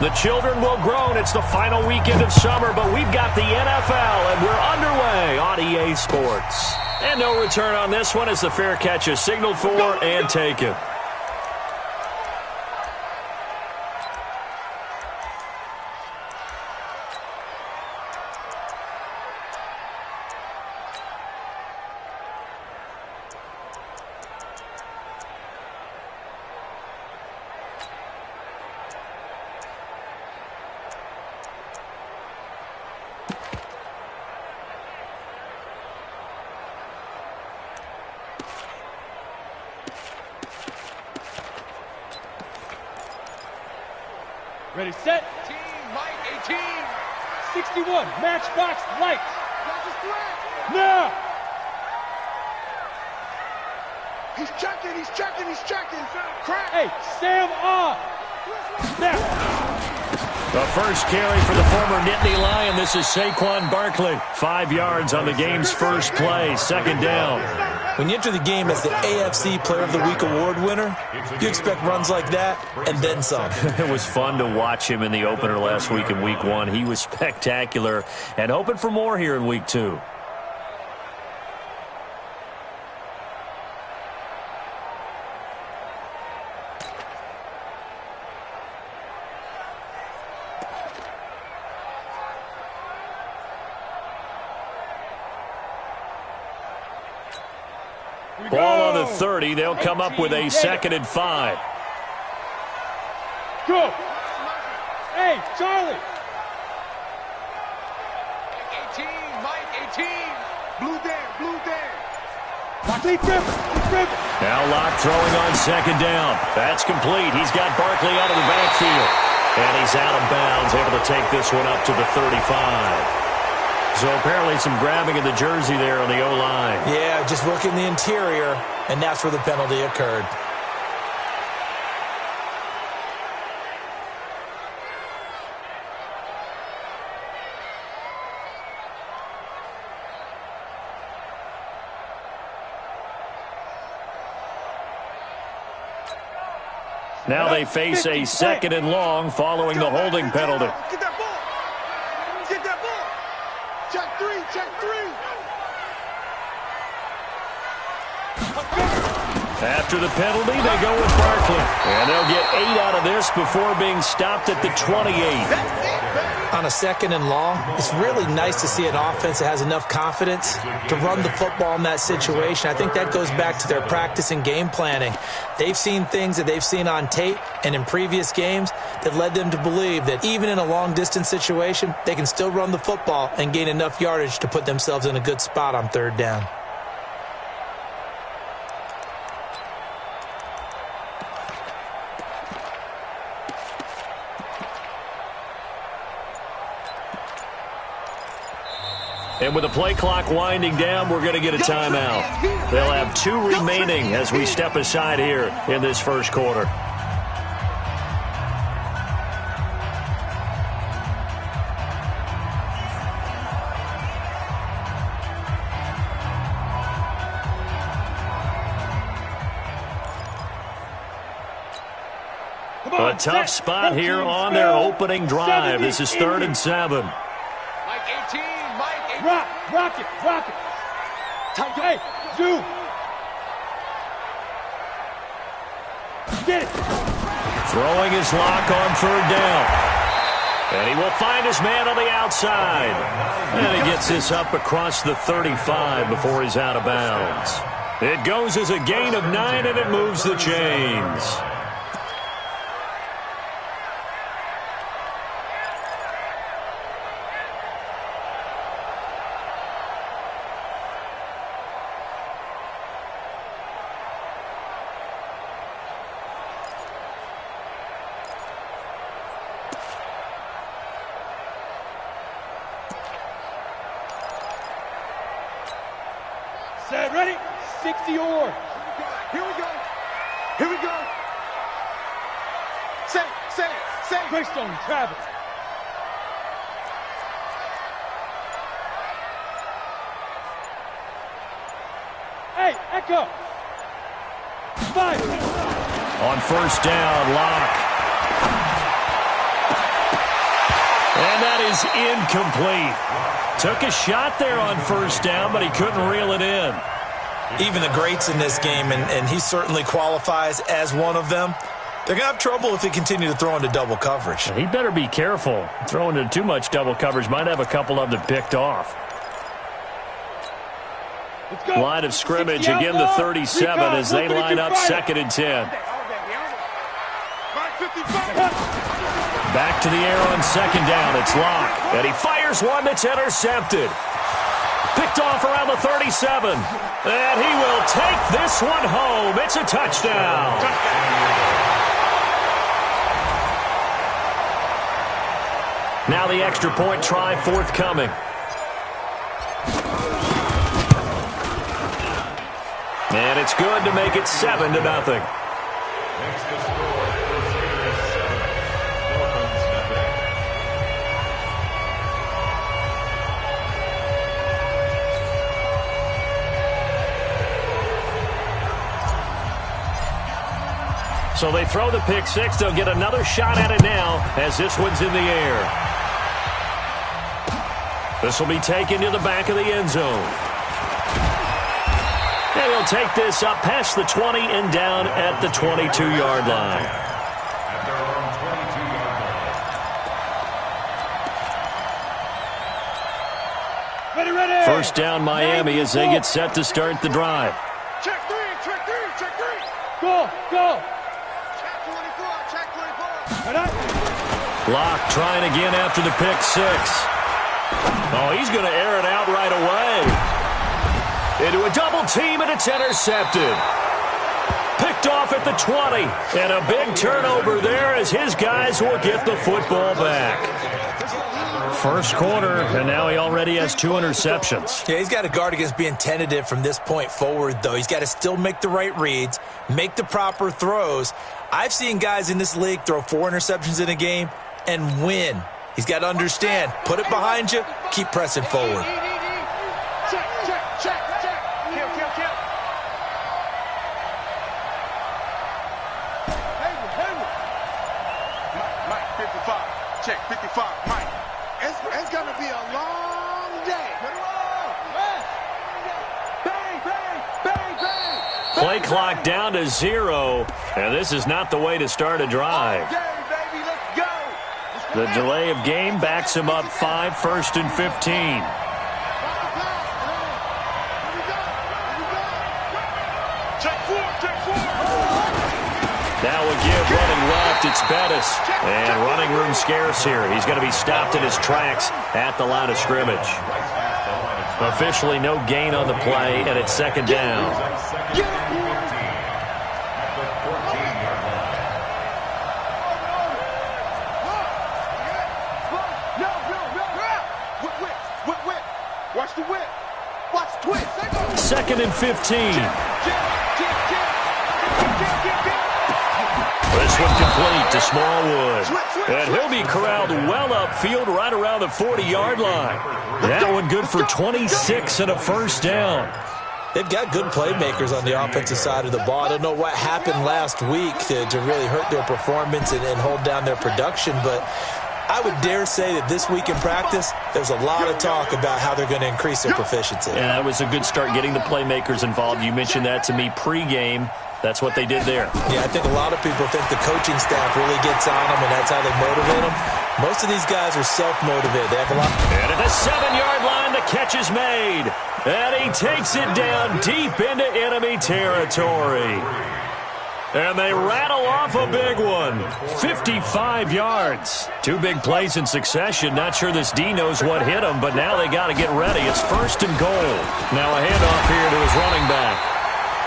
The children will groan. It's the final weekend of summer, but we've got the NFL, and we're underway on EA Sports. And no return on this one as the fair catch is signaled for and taken. Ready, set. Team, Mike, 18. 61, matchbox, lights. Now. He's checking. Crack. Hey, Sam on. Now. The first carry for the former Nittany Lion. This is Saquon Barkley. 5 yards on the game's first play. Second down. When you enter the game as the AFC Player of the Week award winner, you expect runs like that and then some. It was fun to watch him in the opener last week in Week 1. He was spectacular and hoping for more here in Week 2. Ball on the 30. They'll come up with a 2nd and 5. Go. Hey, Charlie. 18, Mike, 18. Blue Dan. Keep dribbling. Now Locke throwing on 2nd down. That's complete. He's got Barkley out of the backfield. And he's out of bounds, able to take this one up to the 35. So apparently some grabbing of the jersey there on the O-line. Yeah, just working the interior, and that's where the penalty occurred. Now they face a 2nd and long following the holding penalty. Get that ball. Check three. After the penalty, they go with Barkley. And they'll get 8 out of this before being stopped at the 28. On a 2nd and long, it's really nice to see an offense that has enough confidence to run the football in that situation. I think that goes back to their practice and game planning. They've seen things that they've seen on tape and in previous games that led them to believe that even in a long-distance situation, they can still run the football and gain enough yardage to put themselves in a good spot on 3rd down. And with the play clock winding down, we're going to get a timeout. They'll have 2 remaining as we step aside here in this first quarter. A tough spot here on their opening drive. This is 3rd and 7. Mike, 18. Rock it. Hey, Zoo. Get it. Throwing his lock on 3rd down. And he will find his man on the outside. And he gets this up across the 35 before he's out of bounds. It goes as a gain of 9, and it moves the chains. Set, ready? 60 or. Here we go. Set. Greystone, Travis. Hey, Echo. 5. On 1st down, Locke. And that is incomplete. Took a shot there on first down, but he couldn't reel it in. Even the greats in this game, and he certainly qualifies as one of them, they're going to have trouble if they continue to throw into double coverage. He better be careful. Throwing into too much double coverage might have a couple of them picked off. Line of scrimmage, again the 37 as they line up 2nd and 10. Back to the air on 2nd down. It's Locke. And he fires one that's intercepted. Picked off around the 37. And he will take this one home. It's a touchdown. Now the extra point try forthcoming. And it's good to make it 7-0. So they throw the pick six. They'll get another shot at it now as this one's in the air. This will be taken to the back of the end zone. And he'll take this up past the 20 and down at the 22-yard line. Ready, ready. First down Miami as they get set to start the drive. Check three, check three, check three. Go, go. Check 24, check 24. And I... Locke trying again after the pick six. Oh, he's going to air it out right away. Into a double team, and it's intercepted. Picked off at the 20. And a big turnover there as his guys will get the football back. First quarter, and now he already has 2 interceptions. Yeah, he's got to guard against being tentative from this point forward, though. He's got to still make the right reads, make the proper throws. I've seen guys in this league throw 4 interceptions in a game and win. He's got to understand, put it behind you, keep pressing forward. Check, check, check, check. Kill, kill, kill. Mike, 55. Check, 55. Mike. It's going to be a long day. Bang, bang, bang, bang. Play clock down to 0, and this is not the way to start a drive. Baby, let's go. The delay of game backs him up 5, 1st and 15. Now again, running left, it's Bettis. And running room scarce here. He's going to be stopped in his tracks at the line of scrimmage. Officially no gain on the play, and it's 2nd down. Watch the whip. Watch the twist. 2nd and 15. This one complete to Smallwood. And he'll be corralled well upfield right around the 40-yard line. That one good for 26 and a first down. They've got good playmakers on the offensive side of the ball. I don't know what happened last week to really hurt their performance and hold down their production, but I would dare say that this week in practice, there's a lot of talk about how they're going to increase their proficiency. And that was a good start getting the playmakers involved. You mentioned that to me pregame. That's what they did there. Yeah, I think a lot of people think the coaching staff really gets on them, and that's how they motivate them. Most of these guys are self-motivated. They have a lot. And at the 7-yard line, the catch is made. And he takes it down deep into enemy territory. And they rattle off a big one. 55 yards. 2 big plays in succession. Not sure this D knows what hit him, but now they got to get ready. It's 1st and goal. Now a handoff here to his running back.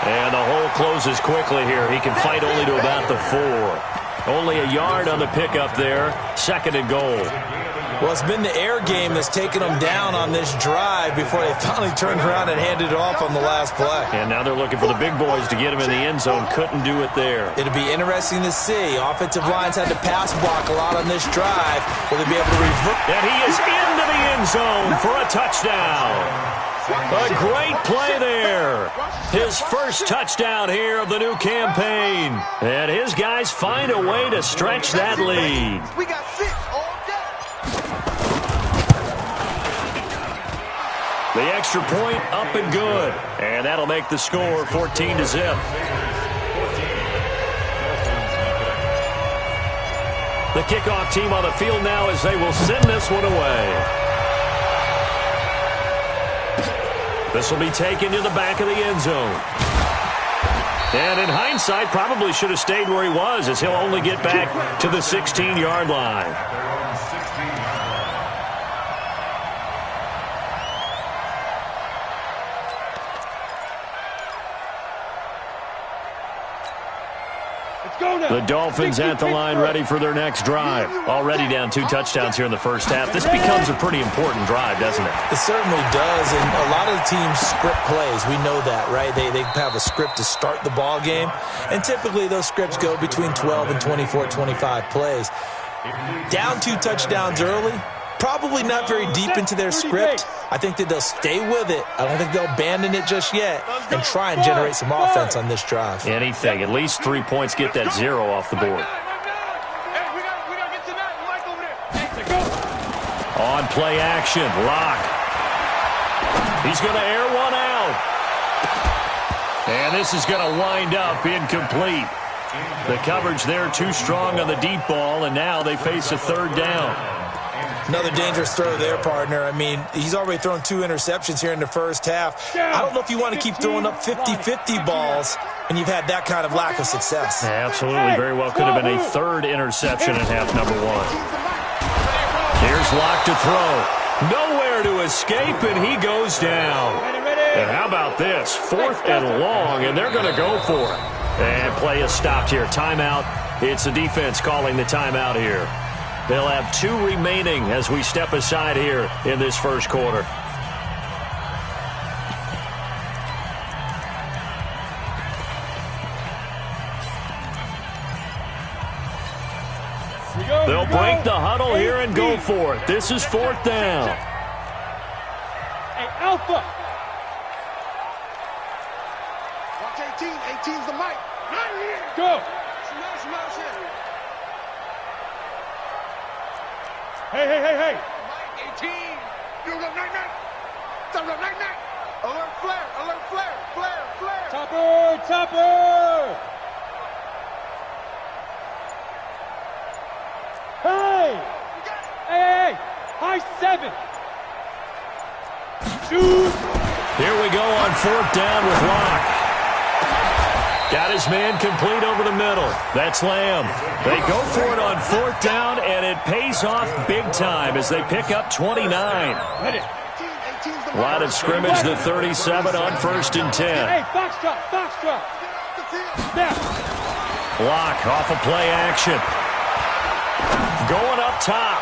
And the hole closes quickly here. He can fight only to about the 4. Only a yard on the pickup there. 2nd and goal. Well, it's been the air game that's taken them down on this drive before they finally turned around and handed it off on the last play. And now they're looking for the big boys to get him in the end zone. Couldn't do it there. It'll be interesting to see. Offensive lines had to pass block a lot on this drive. Will they be able to revert? And he is into the end zone for a touchdown. A great play there. His first touchdown here of the new campaign. And his guys find a way to stretch that lead. We got 6 all day. The extra point up and good. And that'll make the score 14-0. The kickoff team on the field now as they will send this one away. This will be taken to the back of the end zone. And in hindsight, probably should have stayed where he was, as he'll only get back to the 16-yard line. The Dolphins at the line ready for their next drive. Already down 2 touchdowns here in the first half. This becomes a pretty important drive, doesn't it? It certainly does, and a lot of the teams script plays. We know that, right? They have a script to start the ball game, and typically those scripts go between 12 and 24, 25 plays. Down 2 touchdowns early, probably not very deep into their script. I think that they'll stay with it. I don't think they'll abandon it just yet and try and generate some offense on this drive. Anything. At least 3 points, get that 0 off the board. On play action, Locke. He's going to air one out. And this is going to wind up incomplete. The coverage there too strong on the deep ball, and now they face a 3rd down. Another dangerous throw there, partner. I mean, he's already thrown 2 interceptions here in the first half. I don't know if you want to keep throwing up 50-50 balls and you've had that kind of lack of success. Yeah, absolutely. Very well could have been a 3rd interception in half number 1. Here's Locke to throw. Nowhere to escape, and he goes down. And how about this? 4th and long, and they're going to go for it. And play is stopped here. Timeout. It's the defense calling the timeout here. They'll have 2 remaining as we step aside here in this first quarter. They'll break the huddle here and go for it. This is 4th down. Hey, Alpha. Watch 18. 18's the mic. Go. Hey. Mike 18. You go night. Stop night. Alert flare. Topper. Hey. High 7. Shoot. Here we go on 4th down with Locke. Got his man complete over the middle. That's Lamb. They go for it on 4th down, and it pays off big time as they pick up 29. Line of scrimmage, the 37 on 1st and 10. Hey, foxtrot. Snap. Locke off of play action. Going up top.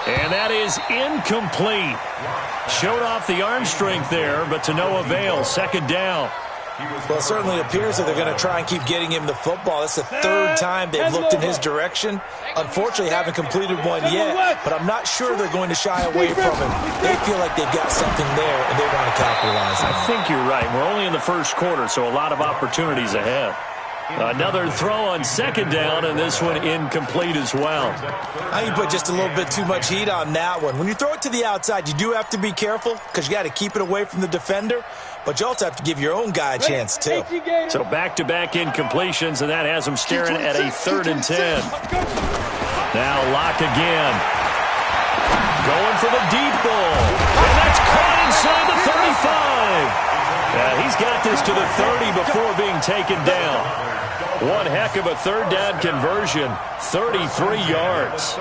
And that is incomplete. Showed off the arm strength there, but to no avail. 2nd down. Well, it certainly appears that they're going to try and keep getting him the football. It's the 3rd time they've looked in his direction. Unfortunately, haven't completed one yet, but I'm not sure they're going to shy away from him. They feel like they've got something there, and they want to capitalize on it. I think you're right. We're only in the first quarter, so a lot of opportunities ahead. Another throw on 2nd down, and this one incomplete as well. I think you put just a little bit too much heat on that one. When you throw it to the outside, you do have to be careful because you got to keep it away from the defender, but you also have to give your own guy a chance, too. So back-to-back incompletions, and that has them staring at a 3rd and 10. Now Locke again. Going for the deep ball. And that's caught inside the 35. He's got this to the 30 before being taken down. One heck of a 3rd down conversion. 33 yards.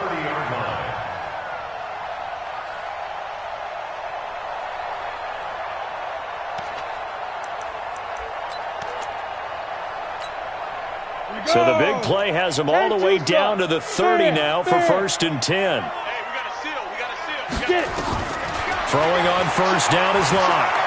So the big play has them all the way down to the 30 now for 1st and 10. Hey, we got a seal. Get it. Throwing on 1st down is Locke.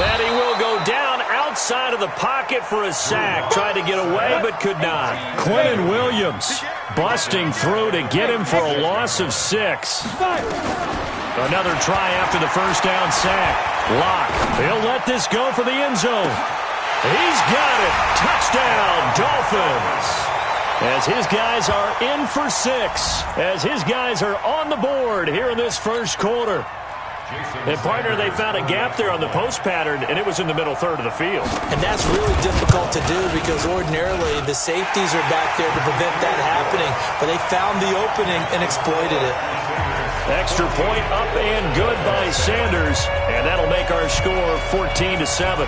And he will go down outside of the pocket for a sack. Tried to get away, but could not. Quentin Williams busting through to get him for a loss of 6. Another try after the 1st down sack. Locke, he'll let this go for the end zone. He's got it. Touchdown, Dolphins. As his guys are in for 6. As his guys are on the board here in this first quarter. And, partner, they found a gap there on the post pattern, and it was in the middle third of the field. And that's really difficult to do because ordinarily the safeties are back there to prevent that happening. But they found the opening and exploited it. Extra point up and good by Sanders. And that'll make our score 14-7.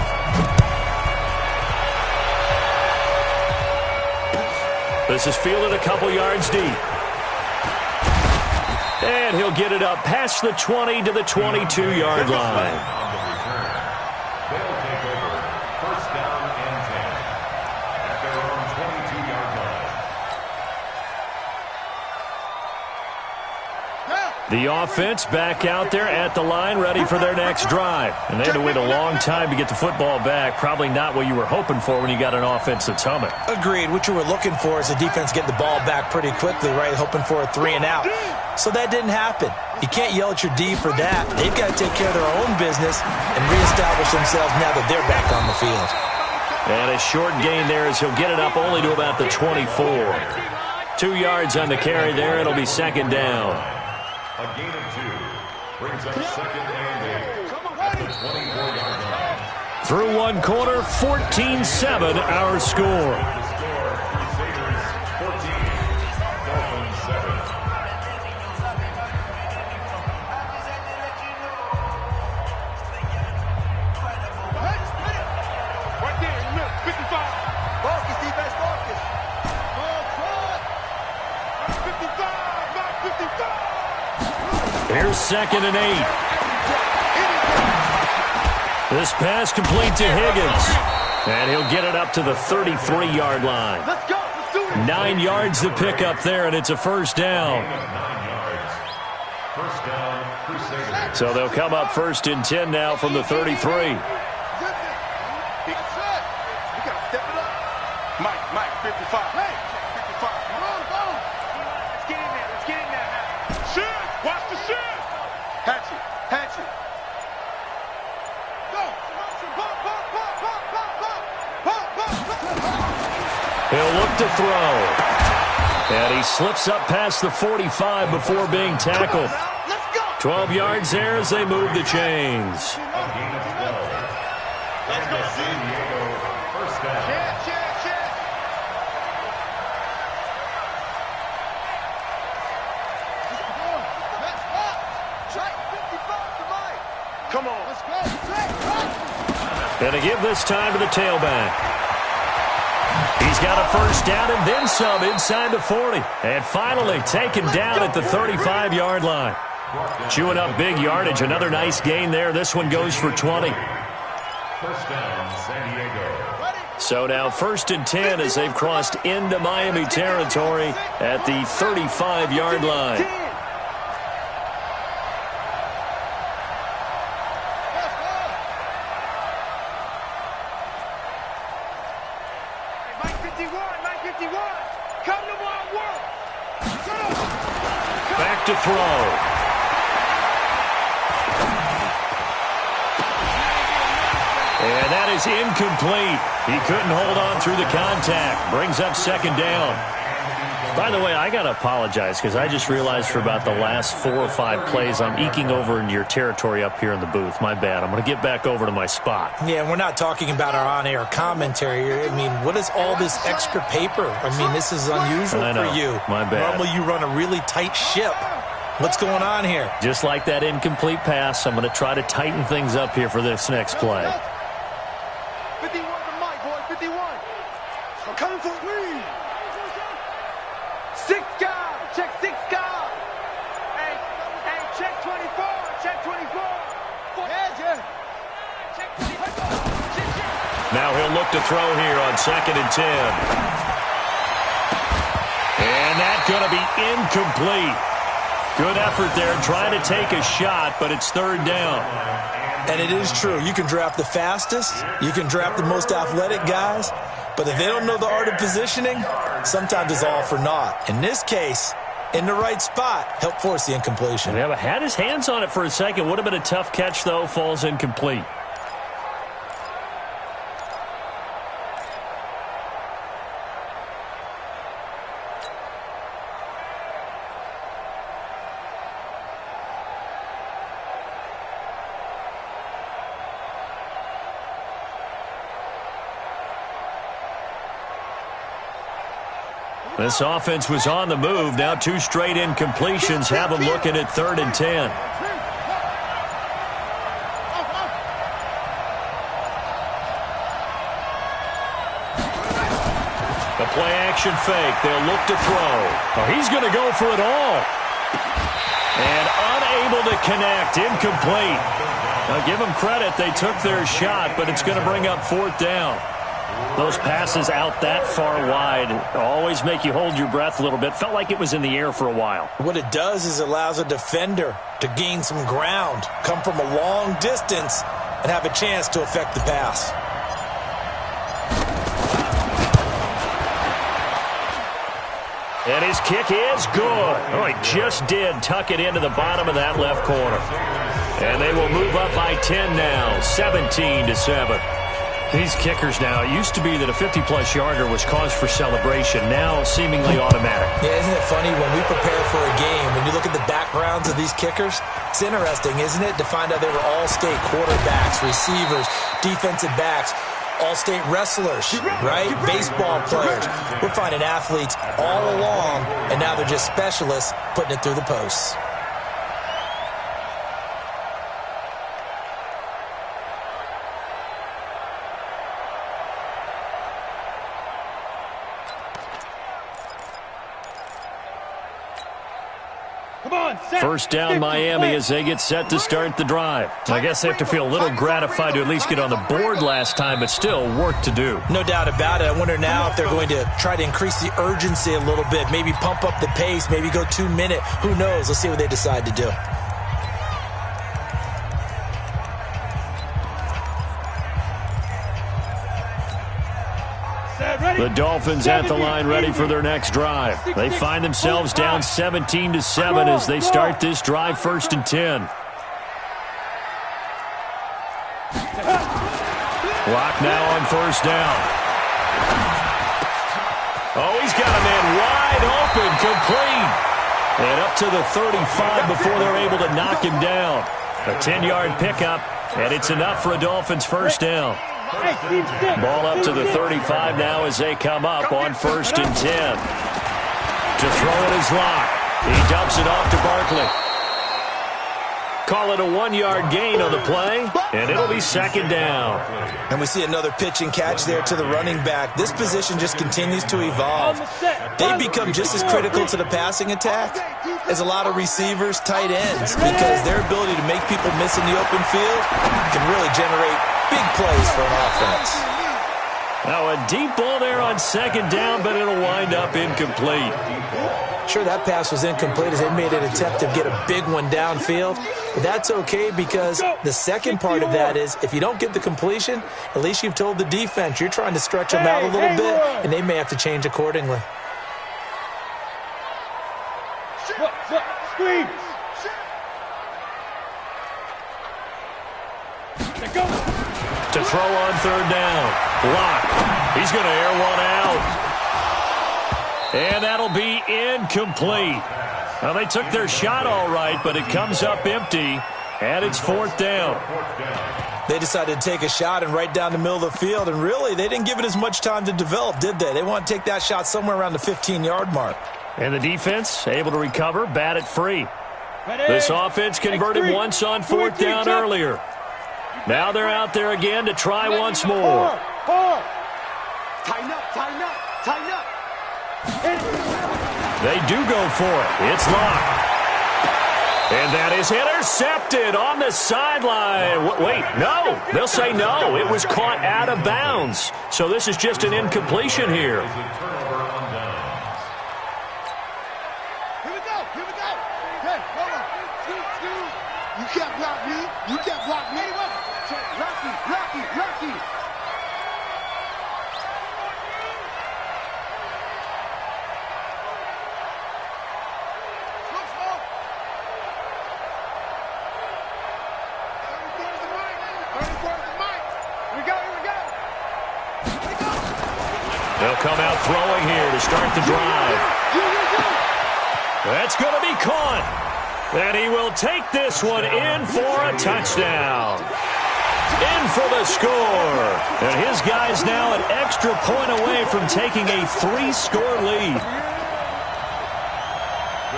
This is fielded a couple yards deep. And he'll get it up past the 20 to the 22-yard line. They'll take over first down and 10 at their own 22-yard line. The offense back out there at the line, ready for their next drive. And they had to wait a long time to get the football back. Probably not what you were hoping for when you got an offense that's humming. Agreed. What you were looking for is the defense get the ball back pretty quickly, right? Hoping for a 3 and out. So that didn't happen. You can't yell at your D for that. They've got to take care of their own business and reestablish themselves now that they're back on the field. And a short gain there as he'll get it up only to about the 24. 2 yards on the carry there. It'll be second down. A gain of 2 brings up second and 8 at the 24-yard line. Through one quarter, 14-7 our score. Here's second and 8. This pass complete to Higgins. And he'll get it up to the 33-yard line. 9 yards to pick up there, and it's a first down. So they'll come up first and 10 now from the 33. Mike, 55. Hey, 55. Come on. Let's get in there. Shoot! Watch the shoot! Hatchet. Go! He'll look to throw. And he slips up past the 45 before being tackled. 12 yards there as they move the chains. Let's go, San Diego. First down. Check. Come on. Let's go. Gonna give this time to the tailback. He's got a first down and then some inside the 40. And finally taken down at the 35-yard line. Chewing up big yardage. Another nice gain there. This one goes for 20. First down, San Diego. So now first and 10 as they've crossed into Miami territory at the 35-yard line. Back to throw. And that is incomplete. He couldn't hold on through the contact. Brings up second down. By the way, I got to apologize because I just realized for about the last 4 or 5 plays I'm eking over into your territory up here in the booth. My bad. I'm going to get back over to my spot. Yeah, we're not talking about our on-air commentary. I mean, what is all this extra paper? I mean, this is unusual for you. My bad. Normally you run a really tight ship. What's going on here? Just like that incomplete pass, I'm going to try to tighten things up here for this next play. 51 to Mike, boy, 51. I'm coming for a lead. 6 guys, check 6 guys. Hey, check 24, check 24. Yeah. Check 24. Now he'll look to throw here on second and 10. And that's going to be incomplete. Good effort there, trying to take a shot, but it's third down. And it is true. You can draft the fastest. You can draft the most athletic guys. But if they don't know the art of positioning, sometimes it's all for naught. In this case, in the right spot, help force the incompletion. Yeah, but had his hands on it for a second. Would have been a tough catch, though. Falls incomplete. This offense was on the move. Now 2 straight incompletions have them looking at 3rd and 10. The play-action fake. They'll look to throw. Oh, he's going to go for it all. And unable to connect. Incomplete. Now, give them credit. They took their shot, but it's going to bring up 4th down. Those passes out that far wide always make you hold your breath a little bit. Felt like it was in the air for a while. What it does is it allows a defender to gain some ground, come from a long distance, and have a chance to affect the pass. And his kick is good. Oh, he just did tuck it into the bottom of that left corner. And they will move up by 10 now, 17-7. These kickers now, it used to be that a 50-plus yarder was cause for celebration. Now seemingly automatic. Yeah, isn't it funny when we prepare for a game, when you look at the backgrounds of these kickers, it's interesting, isn't it, to find out they were all-state quarterbacks, receivers, defensive backs, all-state wrestlers, right? Baseball players. We're finding athletes all along, and now they're just specialists putting it through the posts. First down, Miami, as they get set to start the drive. I guess they have to feel a little gratified to at least get on the board last time, but still work to do. No doubt about it. I wonder now if they're going to try to increase the urgency a little bit, maybe pump up the pace, maybe go 2-minute. Who knows? Let's see what they decide to do. The Dolphins at the line ready for their next drive. They find themselves down 17-7 as they start this drive 1st and 10. Clock now on 1st down. Oh, he's got a man wide open, complete. And up to the 35 before they're able to knock him down. A 10-yard pickup, and it's enough for a Dolphins 1st down. Ball up to the 35 now as they come up on 1st and 10. To throw it is Locke. He dumps it off to Barkley. Call it a 1-yard gain on the play, and it'll be 2nd down. And we see another pitch and catch there to the running back. This position just continues to evolve. They become just as critical to the passing attack as a lot of receivers, tight ends, because their ability to make people miss in the open field can really generate big plays for an offense. Now a deep ball there on 2nd down, but it'll wind up incomplete. Sure, that pass was incomplete as they made an attempt to get a big one downfield. But that's okay because the second part of that is if you don't get the completion, at least you've told the defense you're trying to stretch them out a little bit, and they may have to change accordingly. Scream! To throw on 3rd down. Block. He's going to air one out. And that'll be incomplete. Well, they took their shot all right, but it comes up empty, and it's 4th down. They decided to take a shot and right down the middle of the field, and really, they didn't give it as much time to develop, did they? They want to take that shot somewhere around the 15-yard mark. And the defense able to recover, bat it free. This offense converted once on 4th down earlier. Now they're out there again to try once more. Tighten up, tighten up, tighten up. They do go for it. It's Locke. And that is intercepted on the sideline. Wait, no. They'll say no. It was caught out of bounds. So this is just an incompletion here. Here we go, here we go. Hey, hold on. 2-2. You can't block me. You can't block me. Rocky. They'll come out throwing here to start the drive. That's going to be caught. And he will take this one in for a touchdown. In for the score. And his guy's now an extra point away from taking a 3-score lead.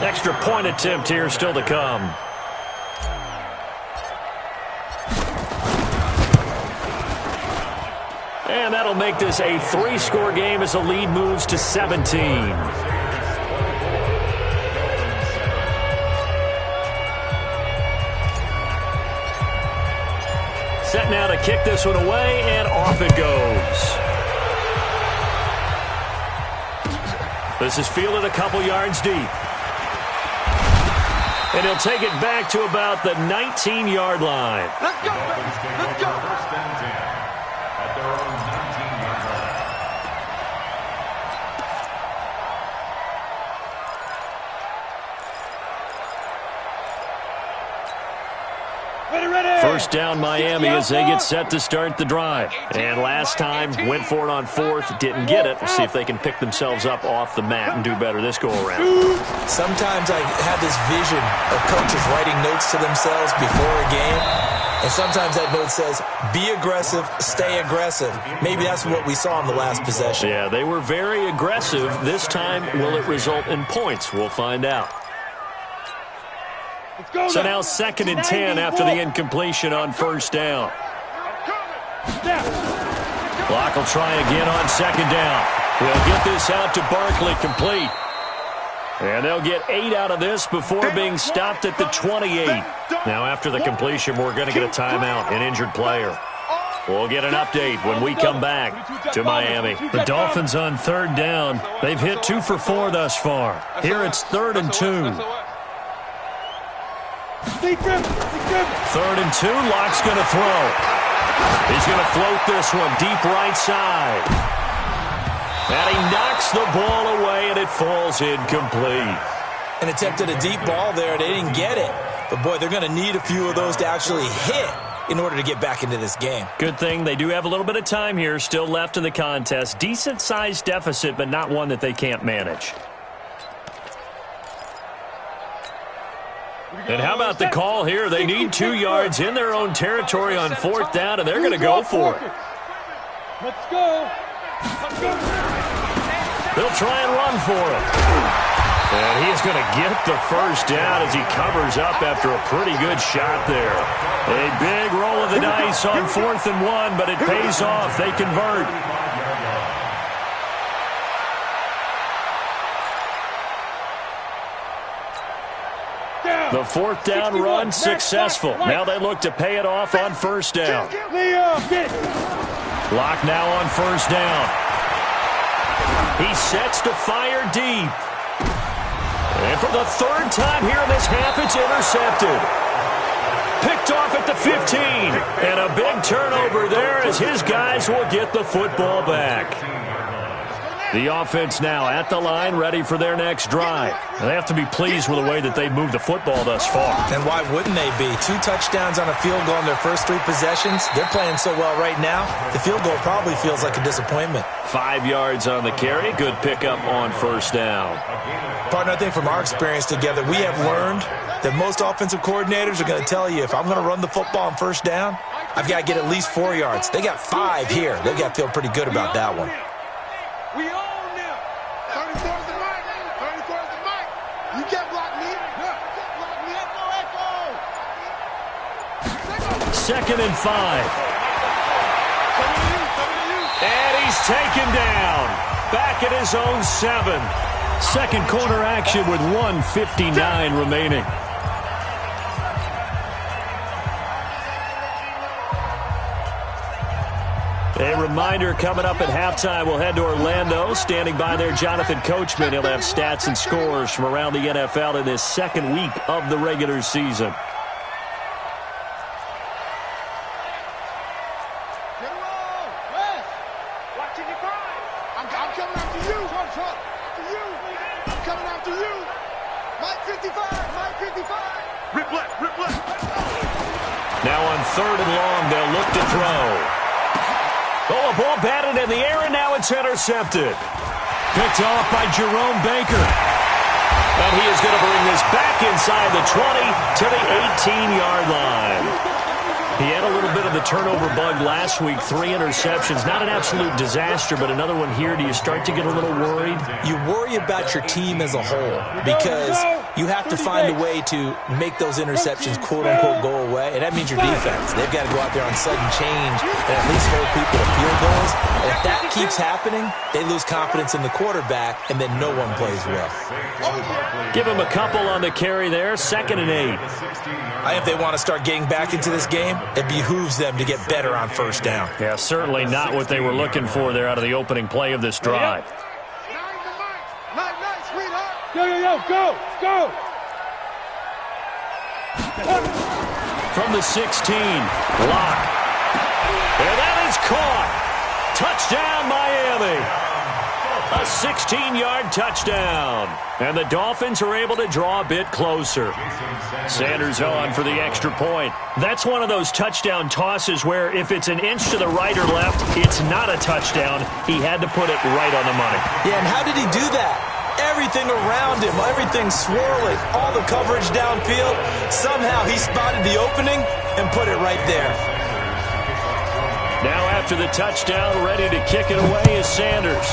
Extra point attempt here still to come. And that'll make this a 3-score game as the lead moves to 17. Set now to kick this one away, and off it goes. This is fielded a couple yards deep. And he'll take it back to about the 19-yard line. Let's go, baby. Let's go. At their own 19-yard line. Ready. First down Miami as they get set to start the drive. And last time, went for it on fourth, didn't get it. We'll see if they can pick themselves up off the mat and do better this go-around. Sometimes I have this vision of coaches writing notes to themselves before a game. And sometimes that note says, be aggressive, stay aggressive. Maybe that's what we saw in the last possession. Yeah, they were very aggressive. This time, will it result in points? We'll find out. So now 2nd and 10 after the incompletion on first down. Clock will try again on 2nd down. They'll get this out to Barkley complete. And they'll get 8 out of this before being stopped at the 28. Now after the completion, we're going to get a timeout, an injured player. We'll get an update when we come back to Miami. The Dolphins on 3rd down. They've hit 2 for 4 thus far. Here it's 3rd and 2. 3rd and 2, Locke's going to throw. He's going to float this one deep right side. And he knocks the ball away, and it falls incomplete. And attempted a deep ball there. They didn't get it. But, boy, they're going to need a few of those to actually hit in order to get back into this game. Good thing they do have a little bit of time here still left in the contest. Decent-sized deficit, but not one that they can't manage. And how about the call here? They need 2 yards in their own territory on 4th down, and they're going to go for it. Let's go. They'll try and run for it. And he's going to get the first down as he covers up after a pretty good shot there. A big roll of the dice on 4th and 1, but it pays off. They convert. The 4th down run successful. Now they look to pay it off on 1st down. Lock now on 1st down. He sets to fire deep. And for the 3rd time here in this half, it's intercepted. Picked off at the 15. And a big turnover there as his guys will get the football back. The offense now at the line, ready for their next drive. They have to be pleased with the way that they've moved the football thus far. And why wouldn't they be? 2 touchdowns on a field goal in their first 3 possessions. They're playing so well right now, the field goal probably feels like a disappointment. 5 yards on the carry. Good pickup on 1st down. Partner, I think from our experience together, we have learned that most offensive coordinators are going to tell you, if I'm going to run the football on 1st down, I've got to get at least 4 yards. They got 5 here. They've got to feel pretty good about that one. We own them. 34's the mic. 34's the mic. You can't block me. You can't block me. Echo. 2nd and 5. And he's taken down. Back at his own 7. 2nd quarter action with 1:59 remaining. A reminder, coming up at halftime, we'll head to Orlando. Standing by there, Jonathan Coachman. He'll have stats and scores from around the NFL in this 2nd week of the regular season. I'm coming after you. I'm coming after you. Mike 55. Mike 55. Rip left. Now on 3rd and long, they'll look to throw. Oh, a ball batted in the air, and now it's intercepted. Picked off by Jerome Baker. And he is going to bring this back inside the 20 to the 18-yard line. He had a little bit of the turnover bug last week, 3 interceptions. Not an absolute disaster, but another one here. Do you start to get a little worried? You worry about your team as a whole because you have to find a way to make those interceptions, quote-unquote, go away, and that means your defense. They've got to go out there on sudden change and at least hold people to field goals. And if that keeps happening, they lose confidence in the quarterback, and then no one plays well. Give him a couple on the carry there, 2nd and 8. If they want to start getting back into this game, it behooves them to get better on 1st down. Yeah, certainly not what they were looking for there out of the opening play of this drive. Go! From the 16, block. And that is caught. Touchdown, Miami. A 16-yard touchdown. And the Dolphins are able to draw a bit closer. Sanders on for the extra point. That's one of those touchdown tosses where if it's an inch to the right or left, it's not a touchdown. He had to put it right on the money. Yeah, and how did he do that? Everything around him, everything swirling, all the coverage downfield. Somehow he spotted the opening and put it right there. Now after the touchdown, ready to kick it away is Sanders.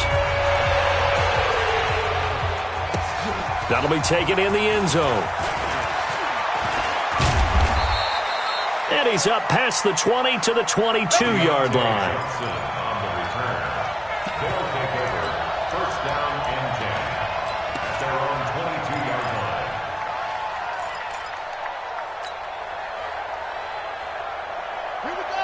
That'll be taken in the end zone. And he's up past the 20 to the 22-yard line. They'll take over. 1st down and 10. At their own 22-yard line.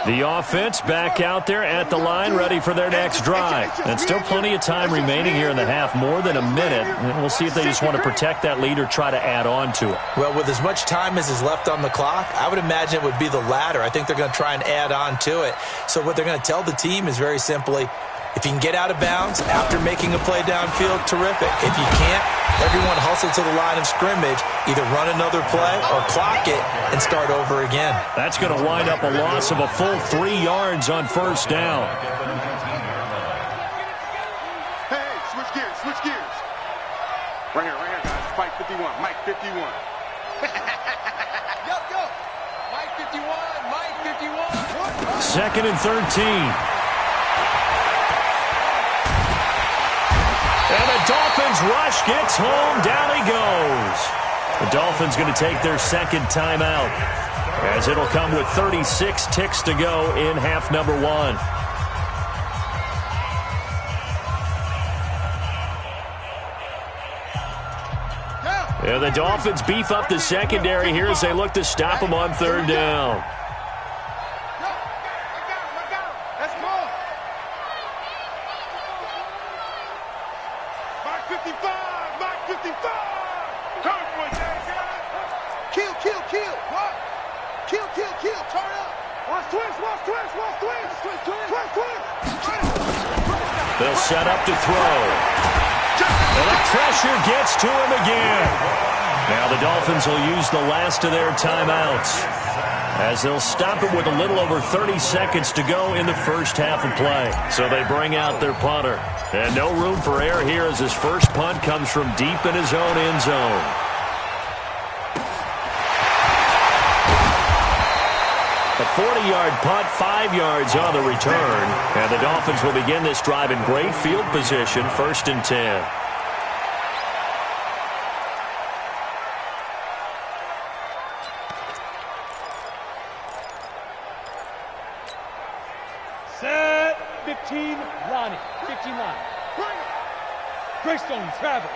The offense back out there at the line, ready for their next drive. And still plenty of time remaining here in the half, more than a minute. And we'll see if they just want to protect that lead or try to add on to it. Well, with as much time as is left on the clock, I would imagine it would be the latter. I think they're going to try and add on to it. So what they're going to tell the team is very simply, if you can get out of bounds after making a play downfield, terrific. If you can't, everyone hustle to the line of scrimmage, either run another play or clock it and start over again. That's going to wind up a loss of a full 3 yards on 1st down. Hey, switch gears. Right here, guys. Mike 51, Mike 51. Yo. Mike 51. 2nd and 13. And the Dolphins rush, gets home, down he goes. The Dolphins going to take their 2nd timeout, as it'll come with 36 ticks to go in half number 1. Yeah, the Dolphins beef up the secondary here as they look to stop him on 3rd down. They'll set up to throw. And the pressure gets to him again. Now the Dolphins will use the last of their timeouts, as they'll stop it with a little over 30 seconds to go in the 1st half of play. So they bring out their punter. And no room for error here as his first punt comes from deep in his own end zone. A 40-yard punt, 5 yards on the return. And the Dolphins will begin this drive in great field position, 1st and 10. Set 15, Ronnie. 15 line. Greystone, travel.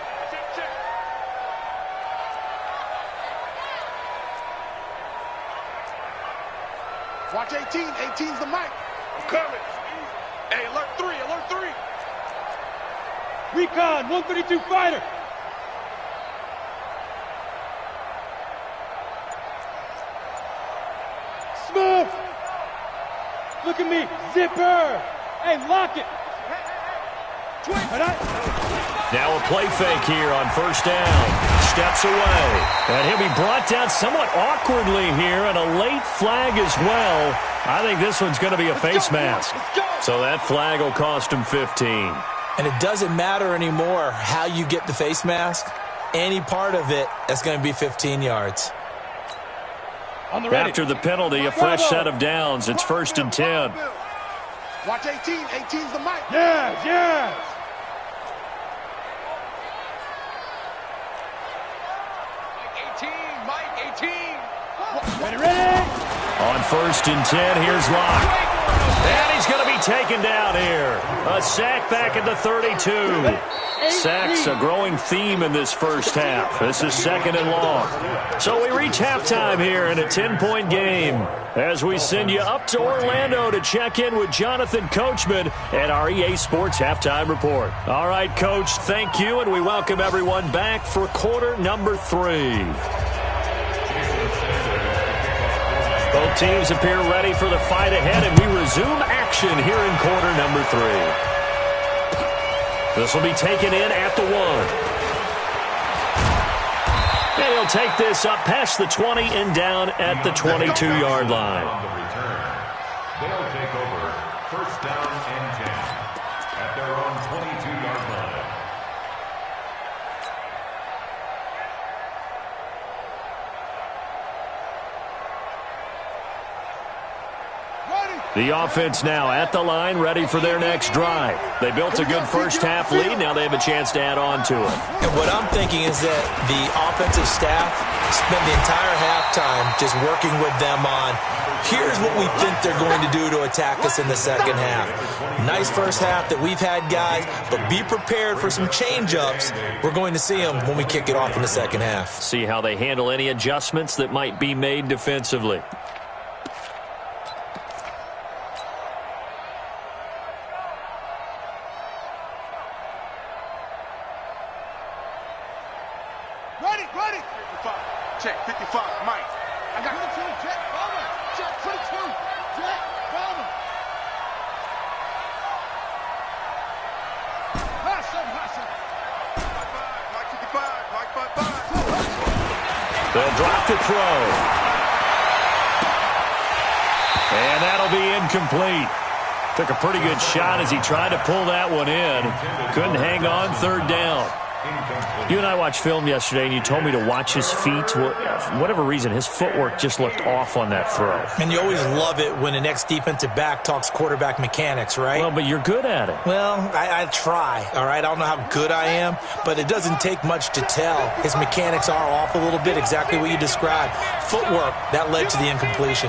Watch 18. 18's the mic. I'm coming. Hey, alert 3. Alert 3. Recon, 132 fighter. Smith. Look at me. Zipper. Hey, lock it. Now a play fake here on 1st down. Steps away. And he'll be brought down somewhat awkwardly here, and a late flag as well. I think this one's going to be a face mask. So that flag will cost him 15. And it doesn't matter anymore how you get the face mask. Any part of it, that's going to be 15 yards. After the penalty, a fresh set of downs. It's 1st and 10. Watch 18. 18's the mic. Yes, yes. Mike 18. Ready, ready. On 1st and 10, here's Locke. And he's going to be taken down here. A sack back at the 32. Sacks a growing theme in this first half. This is 2nd and long. So we reach halftime here in a 10-point game as we send you up to Orlando to check in with Jonathan Coachman at our EA Sports Halftime Report. All right, Coach, thank you, and we welcome everyone back for quarter number 3. Both teams appear ready for the fight ahead, and we resume action here in quarter number 3. This will be taken in at the 1. And he'll take this up past the 20 and down at the 22-yard line. On the return, they'll take over 1st down and 10 at their own 22-yard line. The offense now at the line, ready for their next drive. They built a good first-half lead. Now they have a chance to add on to it. And what I'm thinking is that the offensive staff spent the entire halftime just working with them on, here's what we think they're going to do to attack us in the second half. Nice first half that we've had, guys, but be prepared for some change-ups. We're going to see them when we kick it off in the second half. See how they handle any adjustments that might be made defensively. Ready. 55. Check. 55. Mike. I got 22. Check. Bomber. Check. 22. Check. Bomber. Hustle. Mike 55. Mike 55. They'll drop to throw. And that'll be incomplete. Took a pretty good shot as he tried to pull that one in. Couldn't hang on, 3rd down. You and I watched film yesterday, and you told me to watch his feet. For whatever reason, his footwork just looked off on that throw. And you always love it when an ex-defensive back talks quarterback mechanics, right? Well, but you're good at it. Well, I try, all right? I don't know how good I am, but it doesn't take much to tell. His mechanics are off a little bit, exactly what you described. Footwork, that led to the incompletion.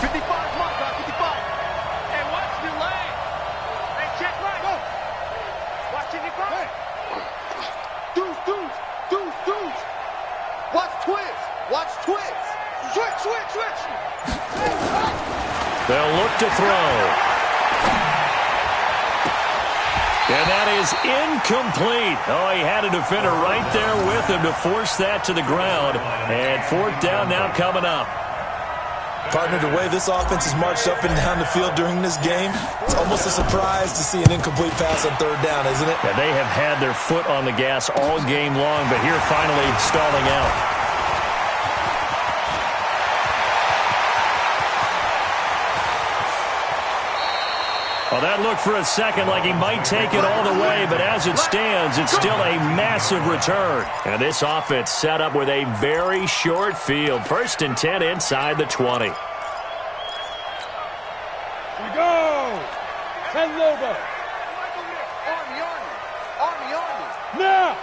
55. Mike. 55. Hey, watch the leg. Hey, check right. Go. Watch 55. Hey. Deuce. Watch twist. Switch. They'll look to throw. And that is incomplete. Oh, he had a defender right there with him to force that to the ground. And 4th down now coming up. Partner, the way this offense has marched up and down the field during this game, it's almost a surprise to see an incomplete pass on 3rd down, isn't it? Yeah, they have had their foot on the gas all game long, but here finally stalling out. Well, that looked for a second like he might take it all the way, but as it stands, it's still a massive return. And this offense set up with a very short field. 1st and 10 inside the 20. Here we go. 10 Lobo. Army. Now.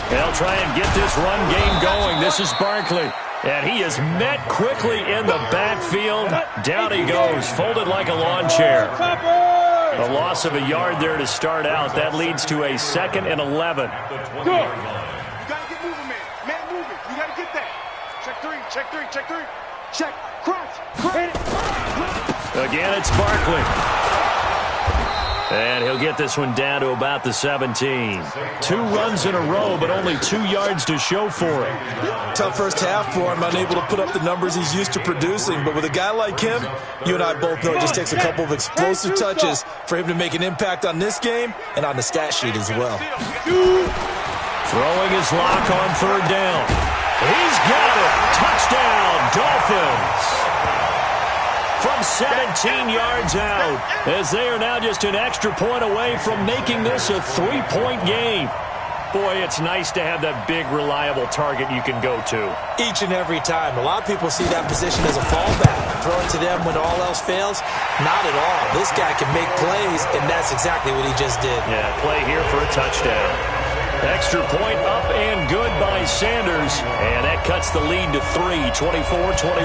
They'll try and get this run game going. This is Barkley. And he is met quickly in the backfield. Down he goes, folded like a lawn chair. A loss of a yard there to start out. That leads to a 2nd and 11. Go. You got to get moving, man. Man moving. You got to get that. Check three. Check. Cross. Again, it's Barkley. And he'll get this one down to about the 17. 2 runs in a row, but only 2 yards to show for it. Tough first half for him, unable to put up the numbers he's used to producing. But with a guy like him, you and I both know it just takes a couple of explosive touches for him to make an impact on this game and on the stat sheet as well. Throwing his lock on 3rd down. He's got it. Touchdown, Dolphins. From 17 yards out, as they are now just an extra point away from making this a 3-point game. Boy, it's nice to have that big, reliable target you can go to. Each and every time. A lot of people see that position as a fallback. Throw it to them when all else fails. Not at all. This guy can make plays, and that's exactly what he just did. Yeah, play here for a touchdown. Extra point up and good by Sanders. And that cuts the lead to 3, 24-21.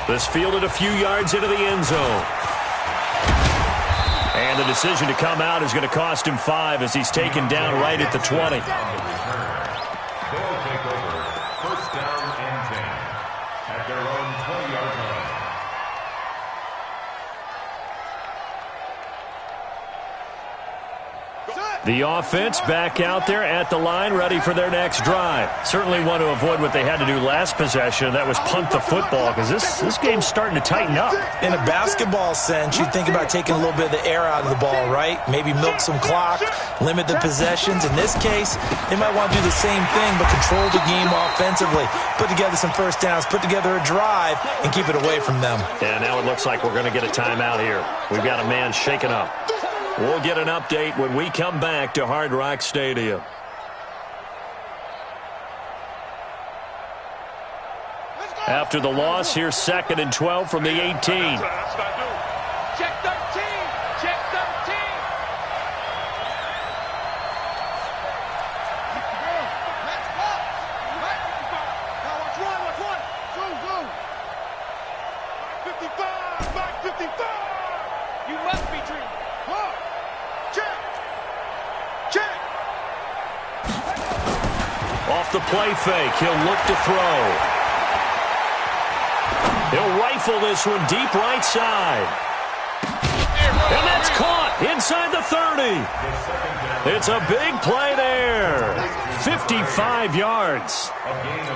This fielded a few yards into the end zone. And the decision to come out is going to cost him 5 as he's taken down right at the 20. They'll take over first down and 10 at their own 20-yard line. The offense back out there at the line, ready for their next drive. Certainly want to avoid what they had to do last possession. That was punt the football, because this game's starting to tighten up. In a basketball sense, you think about taking a little bit of the air out of the ball, right? Maybe milk some clock, limit the possessions. In this case, they might want to do the same thing, but control the game offensively. Put together some first downs, put together a drive, and keep it away from them. And now it looks like we're going to get a timeout here. We've got a man shaken up. We'll get an update when we come back to Hard Rock Stadium. After the loss, here's 2nd and 12 from the 18. Check 13. Check 13. Now watch one. Zoom. 55. Back 55. You must be dreaming. Check. Off the play fake, he'll look to throw. He'll rifle this one deep right side. And that's caught inside the 30. It's a big play there. 55 yards.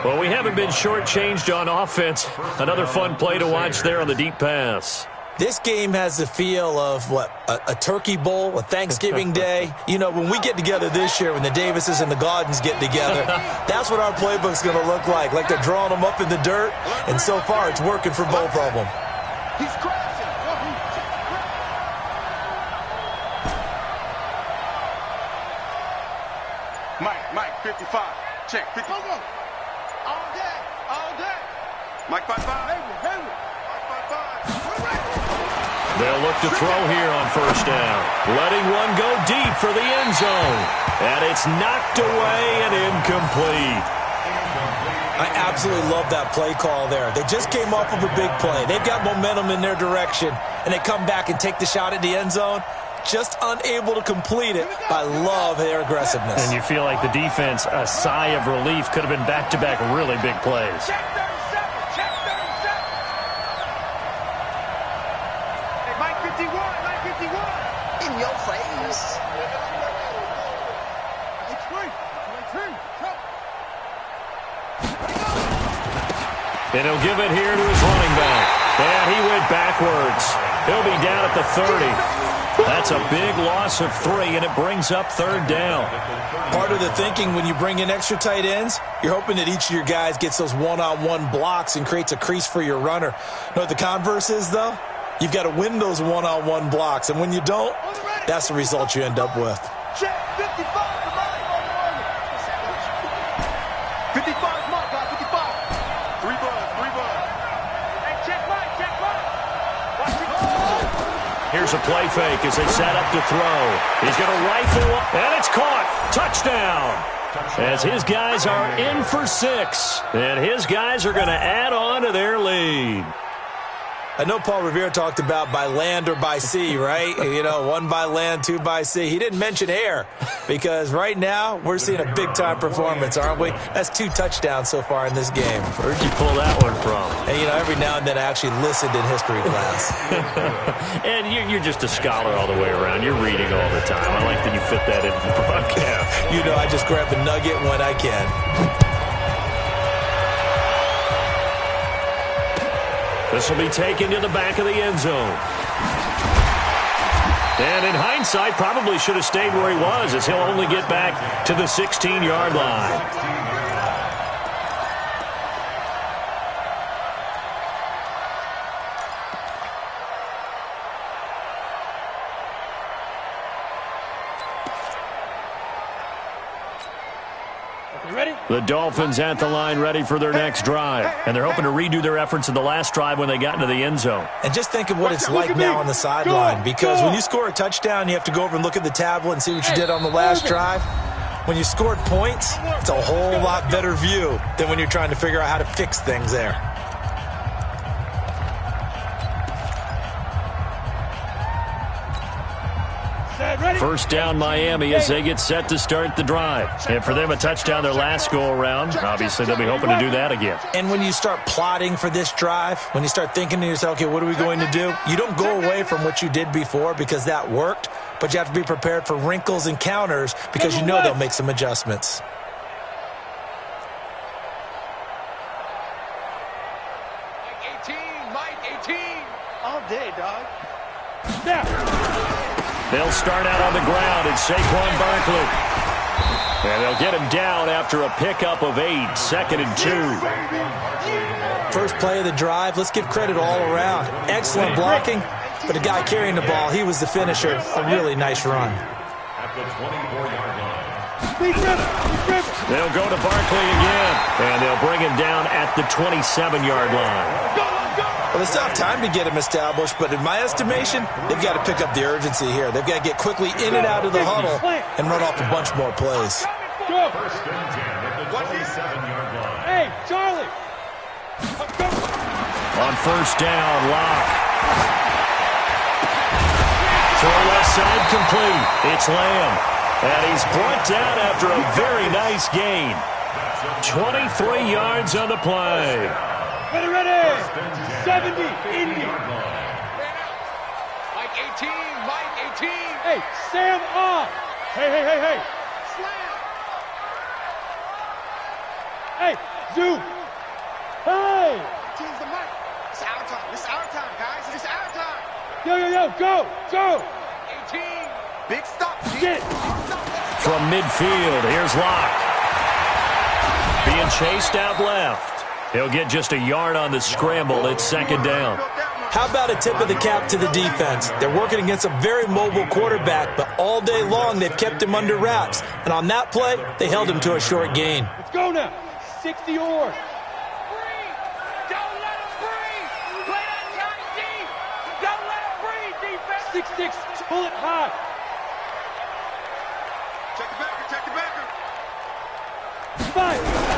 Well, we haven't been shortchanged on offense. Another fun play to watch there on the deep pass. This game has the feel of, a Turkey Bowl, a Thanksgiving Day. You know, when we get together this year, when the Davises and the Gaudens get together, that's what our playbook's going to look like. Like they're drawing them up in the dirt, and so far it's working for both of them. He's crashing. Mike, 55. Check, 55. All day. Mike, 55. Henry. They'll look to throw here on first down. Letting one go deep for the end zone. And it's knocked away and incomplete. I absolutely love that play call there. They just came off of a big play. They've got momentum in their direction, and they come back and take the shot at the end zone. Just unable to complete it. I love their aggressiveness. And you feel like the defense, a sigh of relief, could have been back-to-back really big plays. Check 37. Hey, Mike 51. In your face. And he'll give it here to his running back. And he went backwards. He'll be down at the 30. That's a big loss of 3, and it brings up third down. Part of the thinking when you bring in extra tight ends, you're hoping that each of your guys gets those one-on-one blocks and creates a crease for your runner. You know what the converse is, though? You've got to win those one-on-one blocks, and when you don't, that's the result you end up with. Check 55. 55 Mike, 55. 3 buzz. Hey, check Mike. Watch it. Here's a play fake as they set up to throw. He's going to rifle, and it's caught. Touchdown. As his guys are in for 6, and his guys are going to add on to their lead. I know Paul Revere talked about by land or by sea, right? You know, 1 by land, 2 by sea. He didn't mention air because right now we're seeing a big-time performance, aren't we? That's 2 touchdowns so far in this game. Where'd you pull that one from? And, you know, every now and then I actually listened in history class. And you're just a scholar all the way around. You're reading all the time. I like that you fit that into the broadcast. You know, I just grab a nugget when I can. This will be taken to the back of the end zone. And in hindsight, probably should have stayed where he was, as he'll only get back to the 16-yard line. The Dolphins at the line ready for their next drive. And they're hoping to redo their efforts in the last drive when they got into the end zone. And just think of what it's like now on the sideline, because when you score a touchdown, you have to go over and look at the tablet and see what you did on the last drive. When you scored points, it's a whole lot better view than when you're trying to figure out how to fix things there. First down Miami as they get set to start the drive. And for them, a touchdown their last go-around. Obviously, they'll be hoping to do that again. And when you start plotting for this drive, when you start thinking to yourself, okay, what are we going to do? You don't go away from what you did before because that worked, but you have to be prepared for wrinkles and counters because you know they'll make some adjustments. Mike 18. All day, dog. They'll start out on the ground and Saquon Barkley. And they'll get him down after a pickup of 8, 2nd and 2. First play of the drive, let's give credit all around. Excellent blocking, but the guy carrying the ball, he was the finisher. A really nice run. At the 24-yard line. They'll go to Barkley again, and they'll bring him down at the 27-yard line. Well, they still have time to get him established, but in my estimation, they've got to pick up the urgency here. They've got to get quickly in and out of the huddle and run off a bunch more plays. Go. First and 10 at the 27-yard line. Hey, Charlie. On first down, Locke. Throw left side complete. It's Lamb. And he's brought down after a very nice gain. 23 yards on the play. Ready. 70, Indy. Mike 18. Hey, Sam off. Hey. Slam. Hey, Zoo. Hey. Teams the mic. It's our time. It's our time, guys. It's our time. Yo, go. 18. Big stop. Get it. From midfield, here's Locke. Being chased out left. He'll get just a yard on the scramble. It's 2nd down. How about a tip of the cap to the defense? They're working against a very mobile quarterback, but all day long they've kept him under wraps. And on that play, they held him to a short gain. Let's go now. 60 or. Breathe. Don't let him breathe. Play that Johnny D. Don't let him breathe, defense. 6-6. Pull it high. Check the backer. 5.